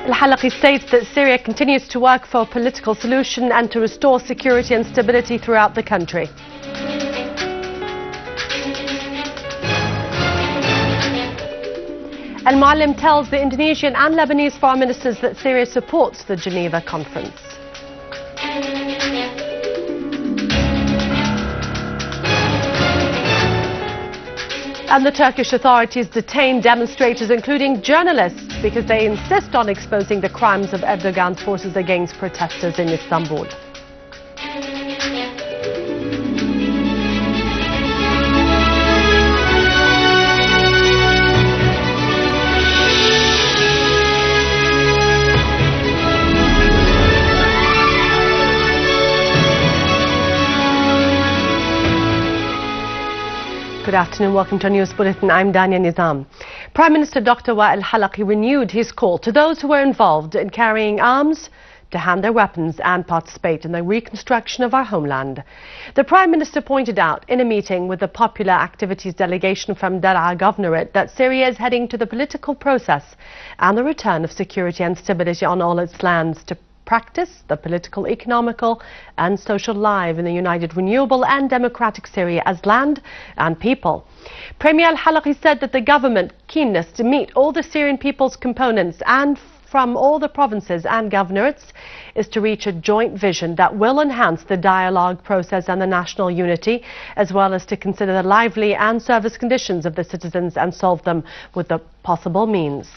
Al-Halaqi states that Syria continues to work for a political solution and to restore security and stability throughout the country. Al-Muallim tells the Indonesian and Lebanese foreign ministers that Syria supports the Geneva conference. And the Turkish authorities detain demonstrators, including journalists, because they insist on exposing the crimes of Erdogan's forces against protesters in Istanbul. Good afternoon, welcome to our news bulletin. I'm Dania Nizam. Prime Minister Dr. Al-Halaqi renewed his call to those who were involved in carrying arms to hand their weapons and participate in the reconstruction of our homeland. The Prime Minister pointed out in a meeting with the Popular Activities Delegation from Daraa Governorate that Syria is heading to the political process and the return of security and stability on all its lands to practice the political, economical and social life in the united, renewable and democratic Syria as land and people. Premier Al-Halaqi said that the government keenness to meet all the Syrian people's components and from all the provinces and governorates is to reach a joint vision that will enhance the dialogue process and the national unity, as well as to consider the lively and service conditions of the citizens and solve them with the possible means.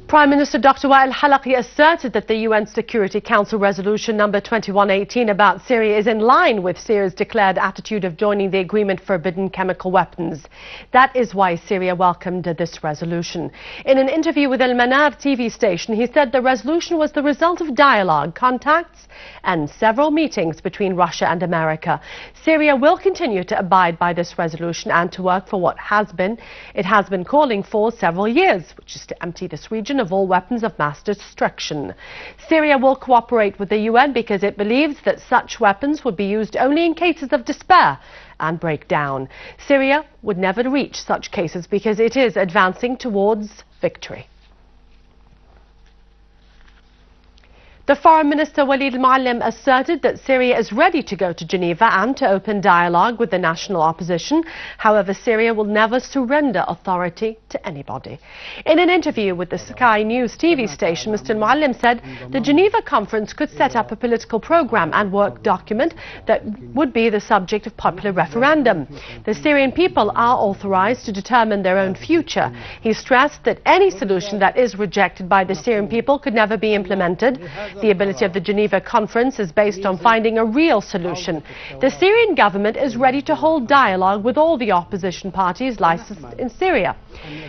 Prime Minister Dr. Al-Halaqi asserted that the UN Security Council Resolution number 2118 about Syria is in line with Syria's declared attitude of joining the agreement forbidding chemical weapons. That is why Syria welcomed this resolution. In an interview with Al-Manar TV station, he said the resolution was the result of dialogue, contacts and several meetings between Russia and America. Syria will continue to abide by this resolution and to work for what it has been calling for several years, which is to empty this region of all weapons of mass destruction. Syria will cooperate with the UN because it believes that such weapons would be used only in cases of despair and breakdown. Syria would never reach such cases because it is advancing towards victory. The Foreign Minister Walid al-Muallim asserted that Syria is ready to go to Geneva and to open dialogue with the national opposition. However, Syria will never surrender authority to anybody. In an interview with the Sky News TV station, Mr. al-Muallim said the Geneva conference could set up a political program and work document that would be the subject of popular referendum. The Syrian people are authorized to determine their own future. He stressed that any solution that is rejected by the Syrian people could never be implemented. The ability of the Geneva conference is based on finding a real solution. The Syrian government is ready to hold dialogue with all the opposition parties licensed in Syria.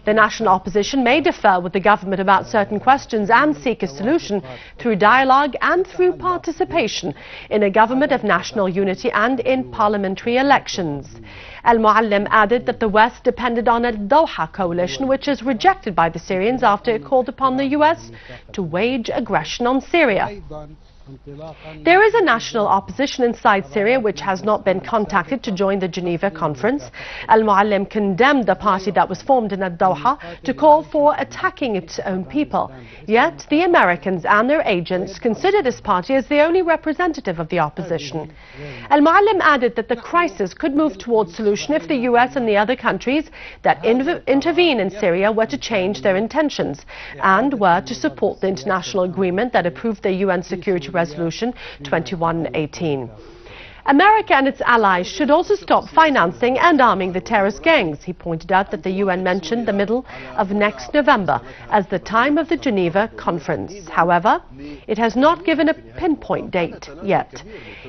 The national opposition may differ with the government about certain questions and seek a solution through dialogue and through participation in a government of national unity and in parliamentary elections. Al-Muallim added that the West depended on a Doha coalition, which is rejected by the Syrians after it called upon the US to wage aggression on Syria. There is a national opposition inside Syria which has not been contacted to join the Geneva conference. Al-Muallim condemned the party that was formed in Doha to call for attacking its own people. Yet the Americans and their agents consider this party as the only representative of the opposition. Al-Muallim added that the crisis could move towards solution if the US and the other countries that intervene in Syria were to change their intentions and were to support the international agreement that approved the UN Security Resolution 2118. America and its allies should also stop financing and arming the terrorist gangs. He pointed out that the UN mentioned the middle of next November as the time of the Geneva conference. However, it has not given a pinpoint date yet.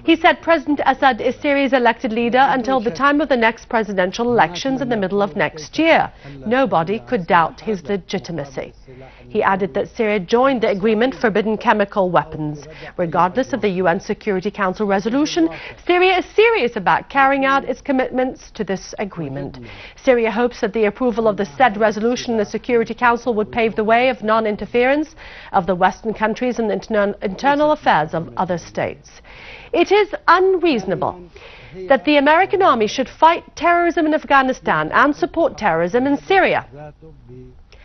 He said President Assad is Syria's elected leader until the time of the next presidential elections in the middle of next year. Nobody could doubt his legitimacy. He added that Syria joined the agreement forbidding chemical weapons. Regardless of the UN Security Council resolution, Syria is serious about carrying out its commitments to this agreement. Syria hopes that the approval of the said resolution in the Security Council would pave the way of non-interference of the Western countries in the internal affairs of other states. It is unreasonable that the American army should fight terrorism in Afghanistan and support terrorism in Syria.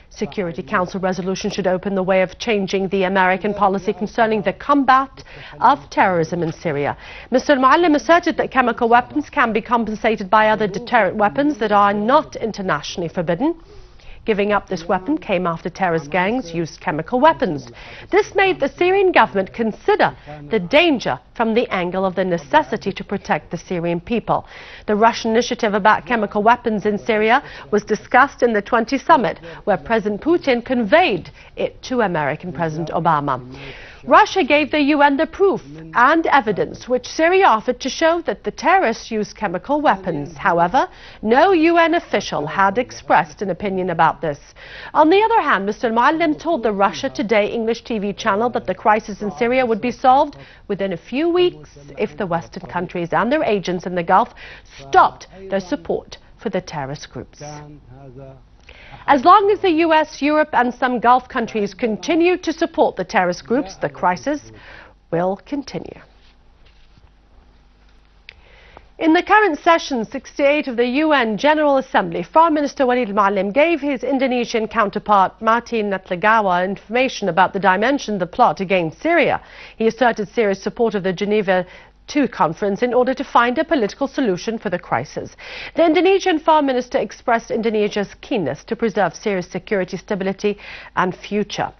Security Council resolution should open the way of changing the American policy concerning the combat of terrorism in Syria. Mr. Al-Muallim asserted that chemical weapons can be compensated by other deterrent weapons that are not internationally forbidden. Giving up this weapon came after terrorist gangs used chemical weapons. This made the Syrian government consider the danger from the angle of the necessity to protect the Syrian people. The Russian initiative about chemical weapons in Syria was discussed in the 20 summit, where President Putin conveyed it to American President Obama. Russia gave the UN the proof and evidence which Syria offered to show that the terrorists used chemical weapons. However, no UN official had expressed an opinion about this. On the other hand, Mr. Al-Muallim told the Russia Today English TV channel that the crisis in Syria would be solved within a few weeks if the Western countries and their agents in the Gulf stopped their support for the terrorist groups. As long as the US, Europe and some Gulf countries continue to support the terrorist groups, the crisis will continue. In the current session 68 of the UN General Assembly, Foreign Minister Walid Al-Muallim gave his Indonesian counterpart Martin Natlegawa information about the dimension of the plot against Syria. He asserted Syria's support of the Geneva II conference in order to find a political solution for the crisis. The Indonesian Foreign Minister expressed Indonesia's keenness to preserve Syria's security, stability and future.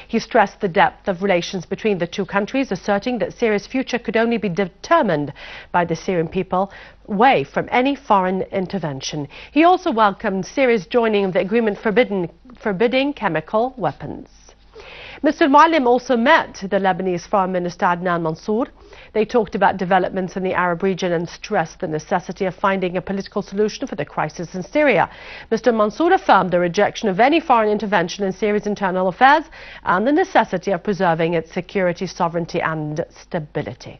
He stressed the depth of relations between the two countries, asserting that Syria's future could only be determined by the Syrian people, away from any foreign intervention. He also welcomed Syria's joining the agreement forbidding chemical weapons. Mr. Al-Muallim also met the Lebanese Foreign Minister Adnan Mansour. They talked about developments in the Arab region and stressed the necessity of finding a political solution for the crisis in Syria. Mr. Mansour affirmed the rejection of any foreign intervention in Syria's internal affairs and the necessity of preserving its security, sovereignty and stability.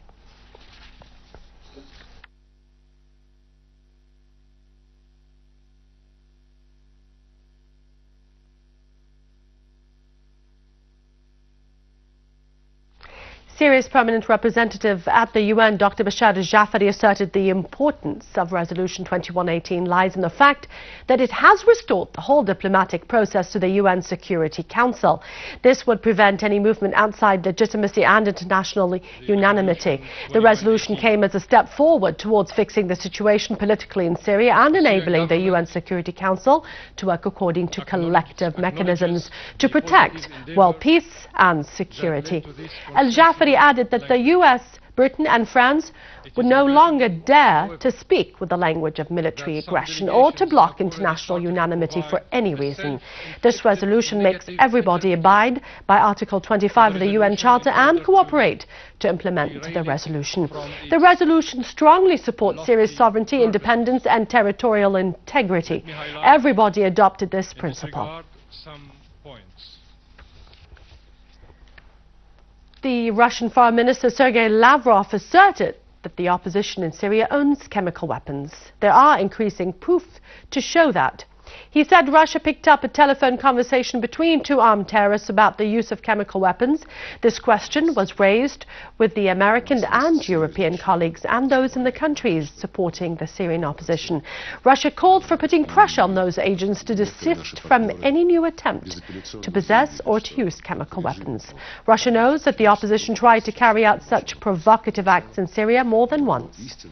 Syria's permanent representative at the UN, Dr. Bashar al-Jafari, asserted the importance of Resolution 2118 lies in the fact that it has restored the whole diplomatic process to the UN Security Council. This would prevent any movement outside legitimacy and international unanimity. The resolution came as a step forward towards fixing the situation politically in Syria and enabling the UN Security Council to work according to collective mechanisms to protect world peace and security. Al-Jafari added that the US, Britain and France would no longer dare to speak with the language of military aggression or to block international unanimity for any reason. This resolution makes everybody abide by Article 25 of the UN Charter and cooperate to implement the resolution. The resolution strongly supports Syria's sovereignty, independence and territorial integrity. Everybody adopted this principle. The Russian Foreign Minister Sergei Lavrov asserted that the opposition in Syria owns chemical weapons. There are increasing proof to show that. He said Russia picked up a telephone conversation between two armed terrorists about the use of chemical weapons. This question was raised with the American and European colleagues and those in the countries supporting the Syrian opposition. Russia called for putting pressure on those agents to desist from any new attempt to possess or to use chemical weapons. Russia knows that the opposition tried to carry out such provocative acts in Syria more than once.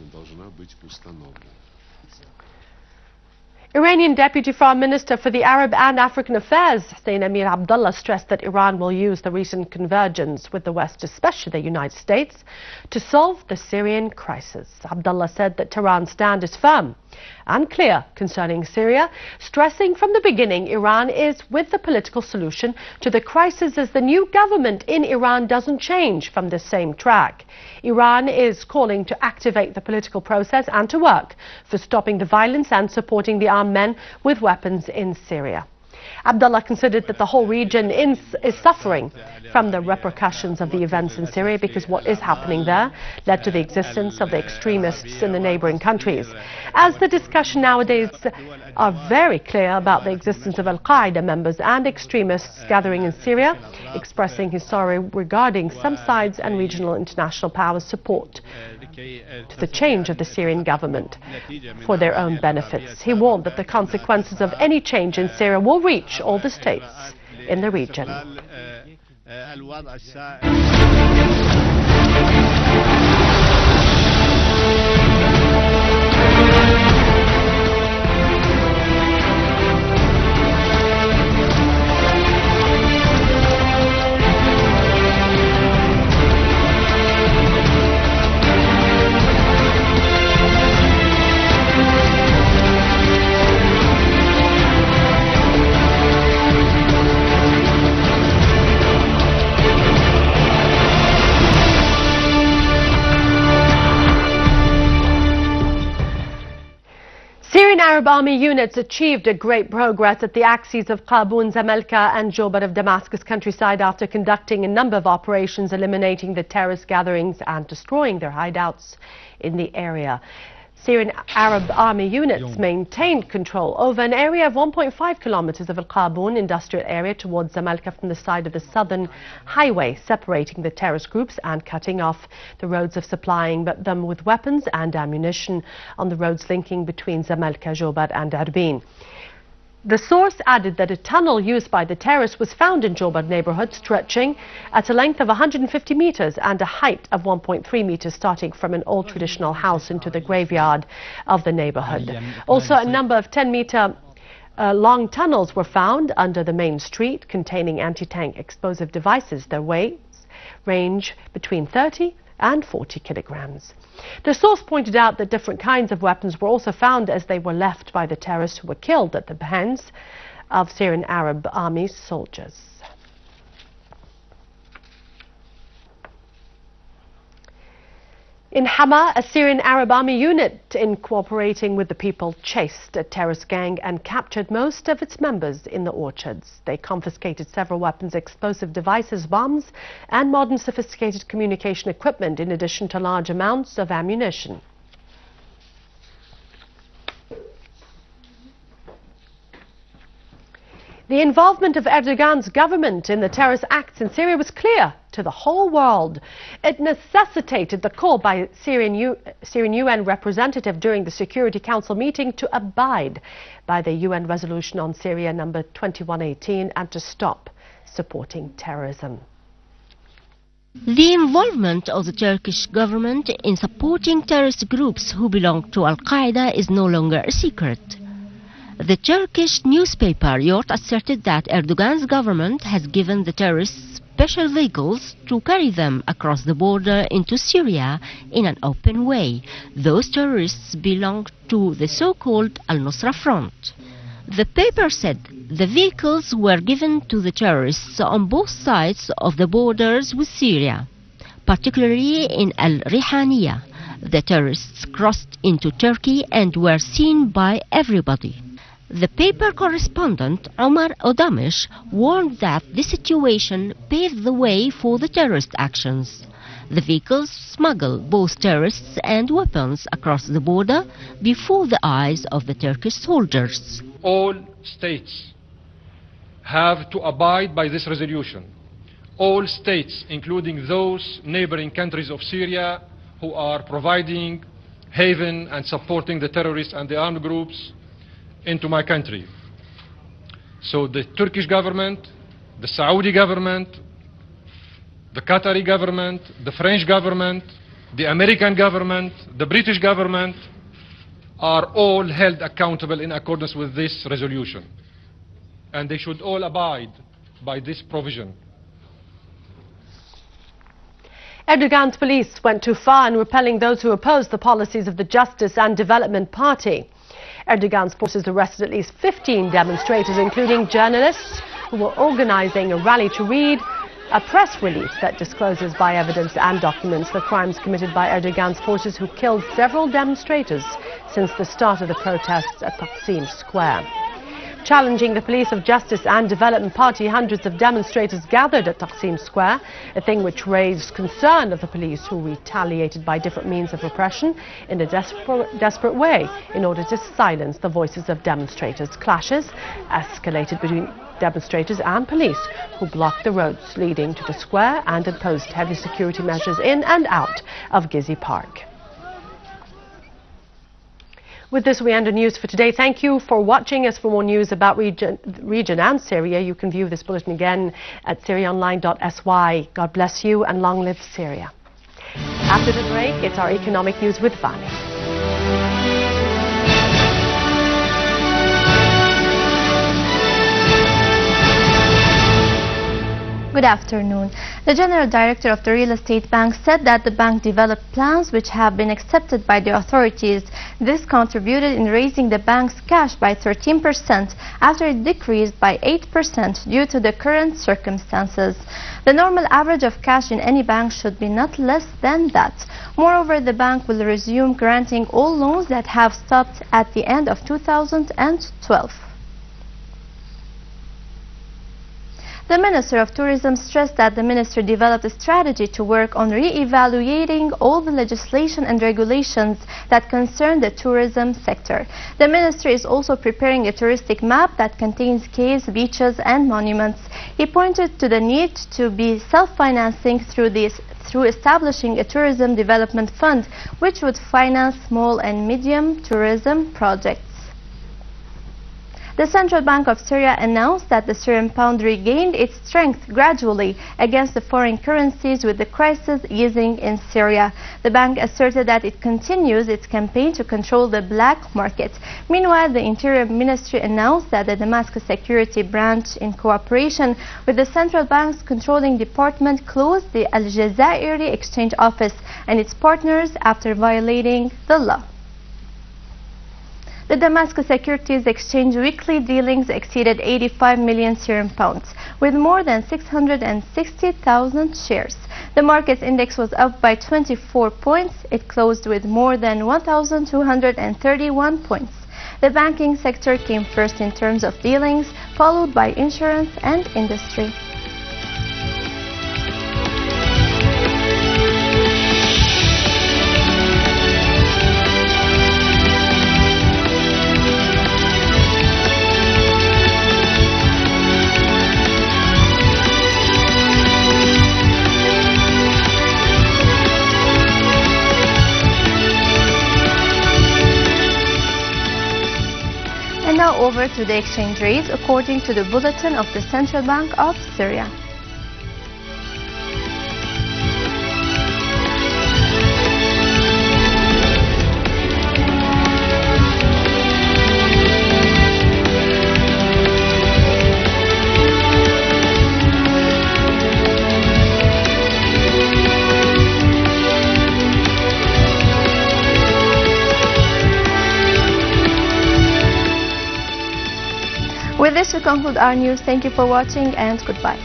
Iranian Deputy Foreign Minister for the Arab and African Affairs, Hussein Amir Abdullah, stressed that Iran will use the recent convergence with the West, especially the United States, to solve the Syrian crisis. Abdullah said that Tehran's stand is firm and clear concerning Syria, stressing from the beginning Iran is with the political solution to the crisis as the new government in Iran doesn't change from the same track. Iran is calling to activate the political process and to work for stopping the violence and supporting the armed men with weapons in Syria. Abdullah considered that the whole region is suffering from the repercussions of the events in Syria because what is happening there led to the existence of the extremists in the neighboring countries. As the discussion nowadays are very clear about the existence of Al-Qaeda members and extremists gathering in Syria, expressing his sorrow regarding some sides and regional international powers' support to the change of the Syrian government for their own benefits. He warned that the consequences of any change in Syria will reach all the states in the region. Syrian Arab Army units achieved a great progress at the axes of Qabun, Zamalka and Jobar of Damascus countryside after conducting a number of operations eliminating the terrorist gatherings and destroying their hideouts in the area. Syrian Arab Army units maintained control over an area of 1.5 kilometers of Al-Qabun industrial area towards Zamalka from the side of the southern highway, separating the terrorist groups and cutting off the roads of supplying them with weapons and ammunition on the roads linking between Zamalka, Jobar and Arbin. The source added that a tunnel used by the terrorists was found in Jobar neighborhood, stretching at a length of 150 meters and a height of 1.3 meters, starting from an old traditional house into the graveyard of the neighborhood. Also, a number of 10-meter long tunnels were found under the main street containing anti-tank explosive devices. Their weights range between 30 and 40 kilograms. The source pointed out that different kinds of weapons were also found as they were left by the terrorists who were killed at the hands of Syrian Arab Army soldiers. In Hama, a Syrian Arab Army unit, in cooperating with the people, chased a terrorist gang and captured most of its members in the orchards. They confiscated several weapons, explosive devices, bombs, and modern sophisticated communication equipment, in addition to large amounts of ammunition. The involvement of Erdogan's government in the terrorist acts in Syria was clear to the whole world. It necessitated the call by Syrian UN representative during the Security Council meeting to abide by the UN resolution on Syria number 2118 and to stop supporting terrorism. The involvement of the Turkish government in supporting terrorist groups who belong to Al-Qaeda is no longer a secret. The Turkish newspaper Yort asserted that Erdogan's government has given the terrorists special vehicles to carry them across the border into Syria in an open way. Those terrorists belong to the so-called Al-Nusra Front. The paper said the vehicles were given to the terrorists on both sides of the borders with Syria, particularly in Al-Rihaniya. The terrorists crossed into Turkey and were seen by everybody. The paper correspondent Omar Odamish warned that this situation paved the way for the terrorist actions. The vehicles smuggle both terrorists and weapons across the border before the eyes of the Turkish soldiers. All states have to abide by this resolution. All states, including those neighboring countries of Syria who are providing haven and supporting the terrorists and the armed groups into my country. So the Turkish government, the Saudi government, the Qatari government, the French government, the American government, the British government are all held accountable in accordance with this resolution. And they should all abide by this provision. Erdogan's police went too far in repelling those who opposed the policies of the Justice and Development Party. Erdogan's forces arrested at least 15 demonstrators, including journalists who were organizing a rally to read a press release that discloses by evidence and documents the crimes committed by Erdogan's forces, who killed several demonstrators since the start of the protests at Taksim Square. Challenging the police of Justice and Development Party, hundreds of demonstrators gathered at Taksim Square, a thing which raised concern of the police, who retaliated by different means of repression in a desperate way in order to silence the voices of demonstrators. Clashes escalated between demonstrators and police, who blocked the roads leading to the square and imposed heavy security measures in and out of Gezi Park. With this, we end the news for today. Thank you for watching us. For more news about region and Syria, you can view this bulletin again at syriaonline.sy. God bless you and long live Syria. After the break, it's our economic news with Vani. Good afternoon. The General Director of the Real Estate Bank said that the bank developed plans which have been accepted by the authorities. This contributed in raising the bank's cash by 13% after it decreased by 8% due to the current circumstances. The normal average of cash in any bank should be not less than that. Moreover, the bank will resume granting all loans that have stopped at the end of 2012. The Minister of Tourism stressed that the ministry developed a strategy to work on re-evaluating all the legislation and regulations that concern the tourism sector. The ministry is also preparing a touristic map that contains caves, beaches and monuments. He pointed to the need to be self-financing through establishing a tourism development fund which would finance small and medium tourism projects. The Central Bank of Syria announced that the Syrian pound regained its strength gradually against the foreign currencies, with the crisis easing in Syria. The bank asserted that it continues its campaign to control the black market. Meanwhile, the Interior Ministry announced that the Damascus Security Branch, in cooperation with the Central Bank's controlling department, closed the Al Jazairi Exchange Office and its partners after violating the law. The Damascus Securities Exchange weekly dealings exceeded 85 million Syrian pounds, with more than 660,000 shares. The market's index was up by 24 points. It closed with more than 1,231 points. The banking sector came first in terms of dealings, followed by insurance and industry. And now over to the exchange rates according to the bulletin of the Central Bank of Syria. With this, we conclude our news. Thank you for watching and goodbye.